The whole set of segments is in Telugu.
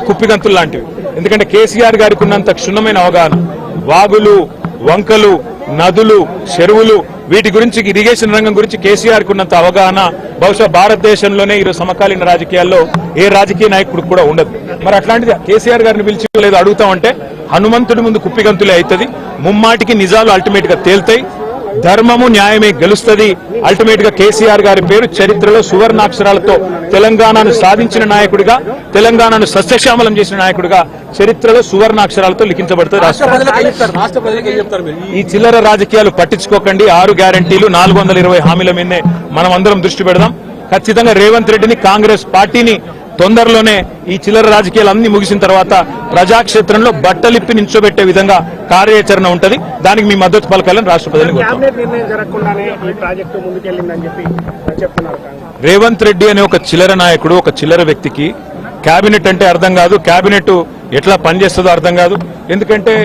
కుప్పిగంతులు లాంటివి. ఎందుకంటే కేసీఆర్ గారికి ఉన్నంత క్షుణ్ణమైన అవగాహన వాగులు, వంకలు, నదులు, చెరువులు వీటి గురించి ఇరిగేషన్ రంగం గురించి కేసీఆర్ కు ఉన్నంత అవగాహన బహుశా భారతదేశంలోనే ఈరోజు సమకాలీన రాజకీయాల్లో ఏ రాజకీయ నాయకుడు కూడా ఉండదు. మరి అట్లాంటిది కేసీఆర్ గారిని పిలిచి లేదు అడుగుతామంటే హనుమంతుడి ముందు కుప్పిగంతులే అవుతుంది. ముమ్మాటికి నిజాలు అల్టిమేట్ గా తేల్తాయి. ధర్మము న్యాయమే గెలుస్తుంది. అల్టిమేట్ గా కేసీఆర్ గారి పేరు చరిత్రలో సువర్ణాక్షరాలతో తెలంగాణను సాధించిన నాయకుడిగా, తెలంగాణను సస్యశ్యామలం చేసిన నాయకుడిగా చరిత్రలో సువర్ణాక్షరాలతో లిఖించబడుతుంది. ఈ చిల్లర రాజకీయాలు పట్టించుకోకండి. 6 గ్యారంటీలు 420 హామీల మీదనే మనం అందరం దృష్టి పెడదాం. ఖచ్చితంగా రేవంత్ రెడ్డిని, కాంగ్రెస్ పార్టీని తొందరలోనే ఈ చిల్లర రాజకీయాలు అన్ని ముగిసిన తర్వాత ప్రజాక్షేత్రంలో బట్టలిప్పి నించోబెట్టే విధంగా కార్యాచరణ ఉంటది. దానికి మీ మద్దతు పలకాలని రాష్ట్రపతిని రేవంత్ రెడ్డి అనే ఒక చిల్లర నాయకుడు, ఒక చిల్లర వ్యక్తికి కేబినెట్ అంటే అర్థం కాదు, కేబినెట్ ఎట్లా పనిచేస్తుందో అర్థం కాదు. ఎందుకంటే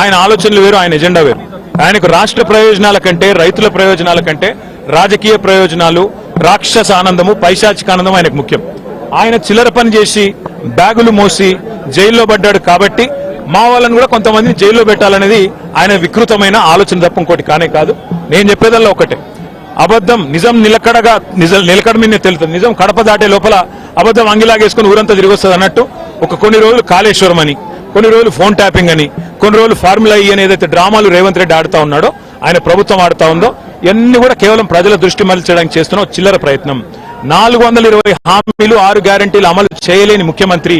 ఆయన ఆలోచనలు వేరు, ఆయన ఎజెండా వేరు. ఆయనకు రాష్ట్ర ప్రయోజనాల కంటే, రైతుల ప్రయోజనాల కంటే రాజకీయ ప్రయోజనాలు, రాక్షస ఆనందము, పైశాచిక ఆనందం ఆయనకు ముఖ్యం. ఆయన చిల్లర పని చేసి బ్యాగులు మోసి జైల్లో పడ్డాడు కాబట్టి మా వాళ్ళని కూడా కొంతమందిని జైల్లో పెట్టాలనేది ఆయన వికృతమైన ఆలోచన తప్ప ఇంకోటి కానే కాదు. నేను చెప్పేదల్లా ఒకటే, అబద్ధం నిజం నిలకడ మీదనే తెలుస్తుంది. నిజం కడప దాటే లోపల అబద్ధం అంగిలాగేసుకుని ఊరంతా తిరిగి వస్తుంది అన్నట్టు కొన్ని రోజులు కాళేశ్వరం అని, కొన్ని రోజులు ఫోన్ ట్యాపింగ్ అని, కొన్ని రోజులు ఫార్ములా ఈ అని ఏదైతే డ్రామాలు రేవంత్ రెడ్డి ఆడుతా ఉన్నాడో, ఆయన ప్రభుత్వం ఆడుతా ఉందో, ఇవన్నీ కూడా కేవలం ప్రజల దృష్టి మరల్చడానికి చేస్తున్న చిల్లర ప్రయత్నం. 420 హామీలు 6 గ్యారంటీలు అమలు చేయలేని ముఖ్యమంత్రి,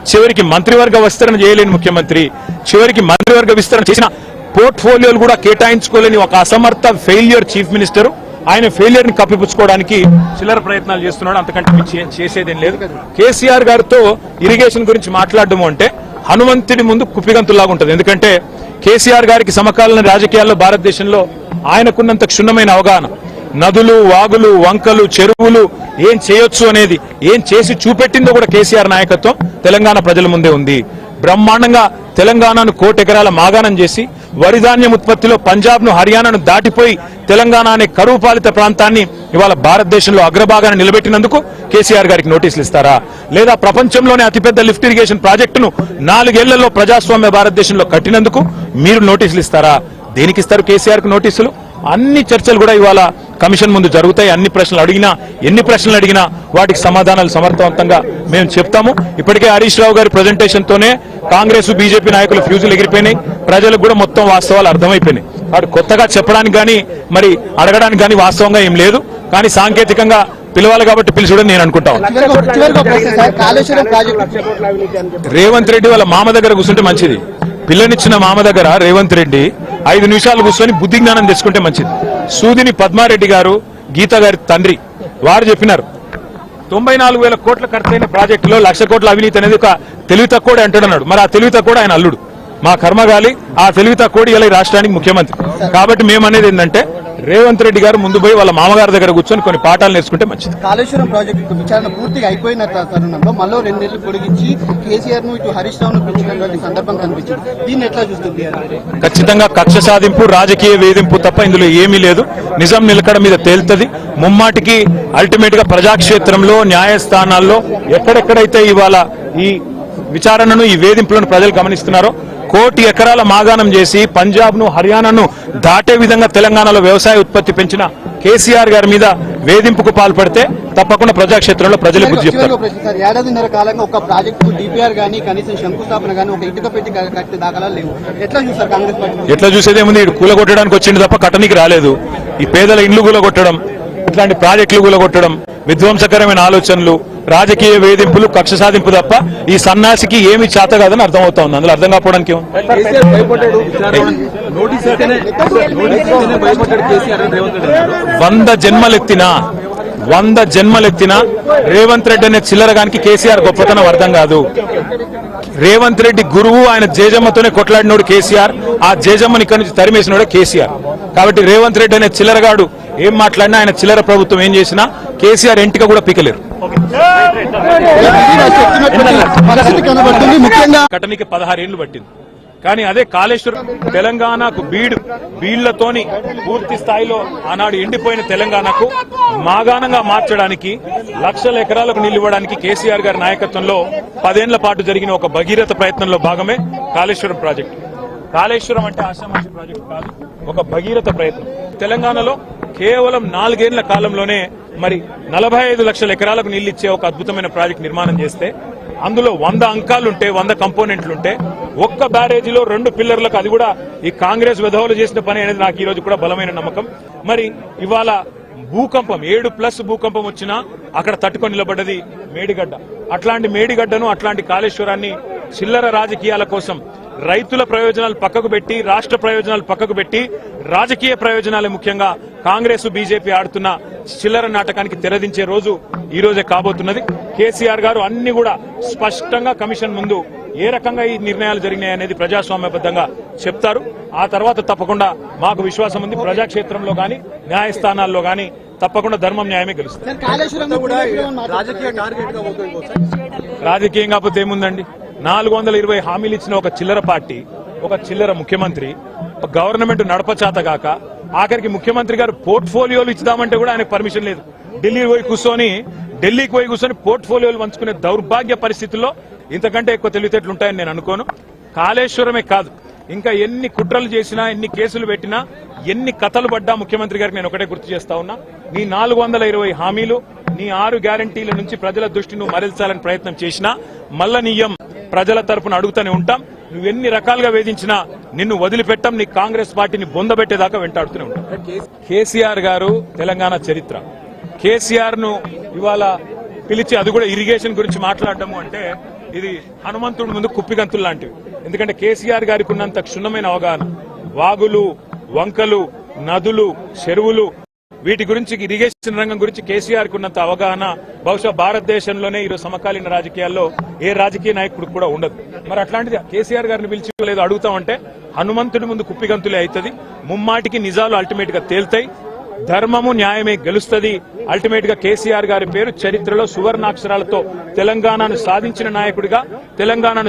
చివరికి మంత్రివర్గ విస్తరణ చేయలేని ముఖ్యమంత్రి, చివరికి మంత్రివర్గ విస్తరణ చేసిన పోర్ట్ఫోలియోలు కూడా కేటాయించుకోలేని ఒక అసమర్థ ఫెయిల్యూర్ చీఫ్ మినిస్టర్ ఆయన ఫెయిల్యూర్ ని కప్పిపుచ్చుకోవడానికి చిల్లర ప్రయత్నాలు చేస్తున్నాడు. అంతకంటే చేసేదేం లేదు. కేసీఆర్ గారితో ఇరిగేషన్ గురించి మాట్లాడడం అంటే హనుమంతుడి ముందు కుప్పిగంతులాగా ఉంటుంది. ఎందుకంటే కేసీఆర్ గారికి సమకాలీన రాజకీయాల్లో భారతదేశంలో ఆయనకున్నంత క్షుణ్ణమైన అవగాహన నదులు, వాగులు, వంకలు, చెరువులు ఏం చేయొచ్చు అనేది, ఏం చేసి చూపెట్టిందో కూడా కేసీఆర్ నాయకత్వం తెలంగాణ ప్రజల ముందే ఉంది. బ్రహ్మాండంగా తెలంగాణను 1 కోటి ఎకరాల మాగాణం చేసి వరిధాన్యం ఉత్పత్తిలో పంజాబ్ ను, హర్యానాను దాటిపోయి తెలంగాణ అనే కరువు పాలిత ప్రాంతాన్ని ఇవాళ భారతదేశంలో అగ్రభాగాన్ని నిలబెట్టినందుకు కేసీఆర్ గారికి నోటీసులు ఇస్తారా? లేదా ప్రపంచంలోనే అతిపెద్ద లిఫ్ట్ ఇరిగేషన్ ప్రాజెక్టును 4 ఏళ్లలో ప్రజాస్వామ్య భారతదేశంలో కట్టినందుకు మీరు నోటీసులు ఇస్తారా? దేనికి ఇస్తారు కేసీఆర్ కు నోటీసులు? అన్ని చర్చలు కూడా ఇవాళ కమిషన్ ముందు జరుగుతాయి. ఎన్ని ప్రశ్నలు అడిగినా వాటికి సమాధానాలు సమర్థవంతంగా మేము చెప్తాము. ఇప్పటికే హరీష్ రావు గారి ప్రజెంటేషన్ తోనే కాంగ్రెస్, బీజేపీ నాయకుల ఫ్యూజులు ఎగిరిపోయినాయి. ప్రజలకు కూడా మొత్తం వాస్తవాలు అర్థమైపోయినాయి. వాడు కొత్తగా చెప్పడానికి గానీ మరి అడగడానికి గానీ వాస్తవంగా ఏం లేదు. కానీ సాంకేతికంగా పిలవాలి కాబట్టి పిలిచడం నేను అనుకుంటాను. రేవంత్ రెడ్డి వాళ్ళ మామ దగ్గర కూర్చుంటే మంచిది. పిల్లనిచ్చిన మామ దగ్గర రేవంత్ రెడ్డి 5 నిమిషాలు కూర్చొని బుద్ధి జ్ఞానం తెచ్చుకుంటే మంచిది. సూదిని పద్మారెడ్డి గారు, గీత గారి తండ్రి వారు చెప్పినారు 94,000 కోట్ల ఖర్చైన ప్రాజెక్టులో 1,00,000 కోట్ల అవినీతి అనేది ఒక తెలివి తక్కువడే అంటాడన్నాడు. మరి ఆ తెలివి తక్కువ ఆయన అల్లుడు, మా కర్మగాలి. ఆ తెలివి తక్కువ ఇలా రాష్ట్రానికి ముఖ్యమంత్రి. కాబట్టి మేమనేది ఏంటంటే రేవంత్ రెడ్డి గారు ముందు పోయి వాళ్ళ మామగారి దగ్గర కూర్చొని కొన్ని పాఠాలు నేర్చుకుంటే మంచిది. కాళేశ్వరం ప్రాజెక్టు విచారణ పూర్తిగా అయిపోయిన తరుణంలో మళ్ళీ 2 నెలలు పొడిగించి కేసీఆర్ ను ఇటు హరీష్ రావును పెంచినటువంటి సందర్భం కనిపించింది. దీన్ని ఎట్లా చూస్తుంది? ఖచ్చితంగా కక్ష సాధింపు, రాజకీయ వేధింపు తప్ప ఇందులో ఏమీ లేదు. నిజం నిలకడ మీద తేలుతుంది. ముమ్మాటికి అల్టిమేట్ గా ప్రజాక్షేత్రంలో, న్యాయస్థానాల్లో ఎక్కడెక్కడైతే ఇవాళ ఈ విచారణను, ఈ వేధింపులను ప్రజలు గమనిస్తున్నారో 1 కోటి ఎకరాల మాగాణం చేసి పంజాబ్ ను, హర్యానాను దాటే విధంగా తెలంగాణలో వ్యవసాయ ఉత్పత్తి పెంచిన కేసీఆర్ గారి మీద వేధింపుకు పాల్పడితే తప్పకుండా ప్రజాక్షేత్రంలో ప్రజలు బుద్ధి చెప్తారు. 1.5 ఏళ్ల కాలంగా ఒక ప్రాజెక్టు డిపిఆర్ గానీ, కనీసం శంకుస్థాపన గానీ, ఒక ఇటుక పెట్టి కట్టే దాఖలాలు లేవు. ఎట్లా చూస్తారు కాంగ్రెస్ పార్టీ? ఎట్లా చూసేదేముంది? ఇటు కూలగొట్టడానికి వచ్చింది తప్ప కట్టనికి రాలేదు. ఈ పేదల ఇండ్లు కూలగొట్టడం, ఇట్లాంటి ప్రాజెక్టులు కూలగొట్టడం, విధ్వంసకరమైన ఆలోచనలు, రాజకీయ వేధింపులు, కక్ష సాధింపు తప్ప ఈ సన్నాసికి ఏమి చేత కాదని అర్థమవుతా ఉంది. అందులో అర్థం కాకపోవడానికి 100 జన్మలెత్తినా రేవంత్ రెడ్డి అనే చిల్లరగానికి కేసీఆర్ గొప్పతనం అర్థం కాదు. రేవంత్ రెడ్డి గురువు, ఆయన జేజమ్మతోనే కొట్లాడినోడు కేసీఆర్. ఆ జేజమ్మని ఇక్కడి నుంచి తరిమేసినోడే కేసీఆర్. కాబట్టి రేవంత్ రెడ్డి అనే చిల్లరగాడు ఏం మాట్లాడినా, ఆయన చిల్లర ప్రభుత్వం ఏం చేసినా కేసీఆర్ ఎంటిక కూడా పీకలేరు. కటనికి 16 ఏళ్లు పట్టింది. కానీ అదే కాళేశ్వరం తెలంగాణకు బీళ్లతోని పూర్తి స్థాయిలో ఆనాడు ఎండిపోయిన తెలంగాణకు మాగాణంగా మార్చడానికి లక్షల ఎకరాలకు నీళ్లు ఇవ్వడానికి కేసీఆర్ గారి నాయకత్వంలో 10 ఏళ్ల పాటు జరిగిన ఒక భగీరథ ప్రయత్నంలో భాగమే కాళేశ్వరం ప్రాజెక్టు. కాళేశ్వరం అంటే ఆషామాషి ప్రాజెక్టు కాదు, ఒక భగీరథ ప్రయత్నం. తెలంగాణలో కేవలం 4 ఏళ్ల కాలంలోనే మరి 45 లక్షల ఎకరాలకు నీళ్లు ఇచ్చే ఒక అద్భుతమైన ప్రాజెక్టు నిర్మాణం చేస్తే అందులో 100 అంకాలుంటే 100 కంపోనెంట్లుంటే ఒక్క బ్యారేజీలో 2 పిల్లర్లకు, అది కూడా ఈ కాంగ్రెస్ విధవులు చేసిన పని అనేది నాకు ఈ రోజు కూడా బలమైన నమ్మకం. మరి ఇవాళ భూకంపం 7+ భూకంపం వచ్చినా అక్కడ తట్టుకొని నిలబడ్డది మేడిగడ్డ. అట్లాంటి మేడిగడ్డను, అట్లాంటి కాళేశ్వరాన్ని చిల్లర రాజకీయాల కోసం రైతుల ప్రయోజనాలు పక్కకు పెట్టి, రాష్ట్ర ప్రయోజనాలు పక్కకు పెట్టి, రాజకీయ ప్రయోజనాలే ముఖ్యంగా కాంగ్రెస్ బీజేపీ ఆడుతున్న చిల్లర నాటకానికి తెరదించే రోజు ఈ రోజే కాబోతున్నది. కేసీఆర్ గారు అన్ని కూడా స్పష్టంగా కమిషన్ ముందు ఏ రకంగా ఈ నిర్ణయాలు జరిగినాయి అనేది ప్రజాస్వామ్యబద్ధంగా చెప్తారు. ఆ తర్వాత తప్పకుండా మాకు విశ్వాసం ఉంది, ప్రజాక్షేత్రంలో గాని న్యాయస్థానాల్లో గాని తప్పకుండా ధర్మం న్యాయమే గెలుస్తుంది. రాజకీయం కాకపోతే ఏముందండి? 420 హామీలు ఇచ్చిన ఒక చిల్లర పార్టీ, ఒక చిల్లర ముఖ్యమంత్రి, గవర్నమెంట్ నడపచాతగాక ఆఖరికి ముఖ్యమంత్రి గారు పోర్ట్ఫోలియోలు ఇచ్చుదామంటే కూడా ఆయనకు పర్మిషన్ లేదు. ఢిల్లీకి పోయి కూర్చొని పోర్ట్ఫోలియోలు పంచుకునే దౌర్భాగ్య పరిస్థితుల్లో ఇంతకంటే ఎక్కువ తెలివితేటలు ఉంటాయని నేను అనుకోను. కాళేశ్వరమే కాదు, ఇంకా ఎన్ని కుట్రలు చేసినా, ఎన్ని కేసులు పెట్టినా, ఎన్ని కథలు పడ్డా ముఖ్యమంత్రి గారికి నేను ఒకటే గుర్తు చేస్తా ఉన్నా, నీ 420 హామీలు, నీ 6 గ్యారంటీల నుంచి ప్రజల దృష్టి నువ్వు మరల్చాలని ప్రయత్నం చేసినా మల్ల నీయం ప్రజల తరపున అడుగుతూనే ఉంటాం. నువ్వెన్ని రకాలుగా వేధించినా నిన్ను వదిలిపెట్టాం, నీ కాంగ్రెస్ పార్టీని బొందబెట్టేదాకా వెంటాడుతూనే ఉంటాం. కేసీఆర్ గారు తెలంగాణ చరిత్ర. కేసీఆర్ ను ఇవాళ పిలిచి అది కూడా ఇరిగేషన్ గురించి మాట్లాడటము అంటే ఇది హనుమంతుడి ముందు కుప్పిగంతులు లాంటివి. ఎందుకంటే కేసీఆర్ గారికి ఉన్నంత క్షుణ్ణమైన అవగాహన, వాగులు, వంకలు, నదులు, చెరువులు, వీటి గురించి, ఇరిగేషన్ రంగం గురించి కేసీఆర్ కు ఉన్నంత అవగాహన బహుశా భారతదేశంలోనే ఈరోజు సమకాలీన రాజకీయాల్లో ఏ రాజకీయ నాయకుడు కూడా ఉండదు. మరి అట్లాంటిది కేసీఆర్ గారిని పిలిచి లేదు అడుగుతామంటే హనుమంతుడి ముందు కుప్పిగంతులే అవుతుంది. ముమ్మాటికి నిజాలు అల్టిమేట్ గా తేల్తాయి, ధర్మము న్యాయమే గెలుస్తుంది. అల్టిమేట్ గా కేసీఆర్ గారి పేరు చరిత్రలో సువర్ణాక్షరాలతో తెలంగాణను సాధించిన నాయకుడిగా, తెలంగాణను